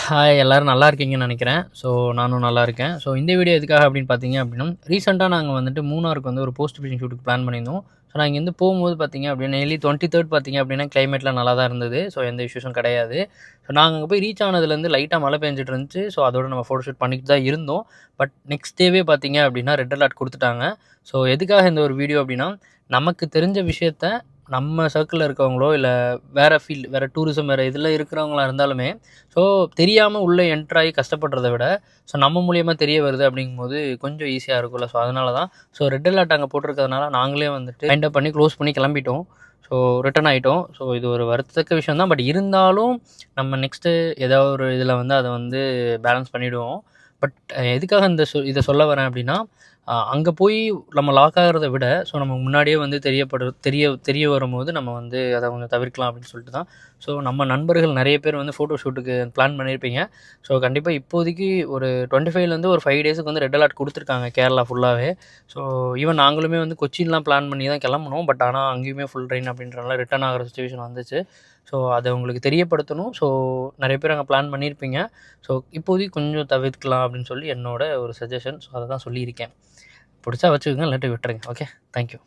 Hi எல்லாரும் நல்லா இருக்கீங்கன்னு நினைக்கிறேன். ஸோ நானும் நல்லா இருக்கேன். ஸோ இந்த வீடியோ எதுக்காக அப்படின்னு பார்த்தீங்க அப்படின்னா, ரீசென்ட்டா நாங்க வந்துட்டு மூணாருக்கு வந்து ஒரு போஸ்ட் வெட்டிங் ஷூட்டுக்கு பிளான் பண்ணியிருந்தோம். ஸோ நான் இங்கேருந்து போகும்போது பார்த்தீங்க அப்படின்னா, நியர்லி 23 பார்த்தீங்க அப்படின்னா, கிளைமேட்லாம் நல்லா தான் இருந்தது. ஸோ எந்த இஷ்யூஸும் கிடையாது. ஸோ நாங்க அங்கே போய் ரீச் ஆனதுலேருந்து லைட்டா மழை பெஞ்சுட்டு இருந்துச்சு. ஸோ அதோட நம்ம ஃபோட்டோ ஷூட் பண்ணிட்டு தான் இருந்தோம். பட் நெக்ஸ்ட் டேவே பார்த்தீங்க அப்படின்னா, ரெட் அலர்ட் குடுத்துட்டாங்க. ஸோ எதுக்காக இந்த ஒரு வீடியோ அப்படின்னா, நமக்கு தெரிஞ்ச விஷயத்த நம்ம சர்க்கிள்ல இருக்கவங்களோ, இல்ல வேற ஃபீல்டு, வேற டூரிசம் வேற இதில இருக்கிறவங்களா இருந்தாலுமே, ஸோ தெரியாம உள்ள என்டர் ஆகி கஷ்டப்படுறத விட, ஸோ நம்ம மூலியமா தெரிய வருது அப்படிங்கும்போது கொஞ்சம் ஈஸியா இருக்கும்ல. ஸோ அதனால தான். ஸோ ரெட் அலர்ட் அங்க போட்டிருக்கிறதுனால நாங்களே வந்துட்டு வைண்ட் அப் பண்ணி க்ளோஸ் பண்ணி கிளம்பிட்டோம். ஸோ ரிட்டர்ன் ஆயிட்டோம். ஸோ இது ஒரு வருத்தத்தக்க விஷயம் தான். பட் இருந்தாலும் நம்ம நெக்ஸ்ட்டு ஏதாவது ஒரு இதில வந்து அத வந்து பேலன்ஸ் பண்ணிடுவோம். பட் எதுக்காக இத சொல்ல வரேன் அப்படின்னா, அங்க போய் நம்ம லாக் ஆகுறத விட, ஸோ நமக்கு முன்னாடியே வந்து தெரிய வரும்போது நம்ம வந்து அத கொஞ்சம் தவிர்க்கலாம் அப்படின்னு சொல்லிட்டு தான். ஸோ நம்ம நண்பர்கள் நெறைய பேர் வந்து ஃபோட்டோ ஷூட்டுக்கு பிளான் பண்ணியிருப்பீங்க. ஸோ கண்டிப்பா இப்போதைக்கு ஒரு 25லேருந்து ஒரு 5 டேஸுக்கு வந்து ரெட் அலர்ட் குடுத்துருக்காங்க கேரளா ஃபுல்லாவே. ஸோ ஈவன் நாங்களுமே வந்து கொச்சின்லாம் பிளான் பண்ணி தான் கிளம்புனோம். பட் ஆனா அங்கேயுமே ஃபுல் ரெயின் அப்படின்றனால ரிட்டர்ன் ஆகுற சிச்சுவேஷன் வந்துச்சு. ஸோ அத உங்களுக்கு தெரியப்படுத்தணும். ஸோ நெறைய பேர் அங்க பிளான் பண்ணியிருப்பீங்க. ஸோ இப்போதைக்கு கொஞ்சம் தவிர்க்கலாம் அப்படின்னு சொல்லி என்னோட ஒரு சஜஷன். ஸோ அத தான் சொல்லியிருக்கேன். புடிச்சா வச்சுக்கோங்க, இல்லாட்டி விட்டுருங்க. ஓகே. Thank you.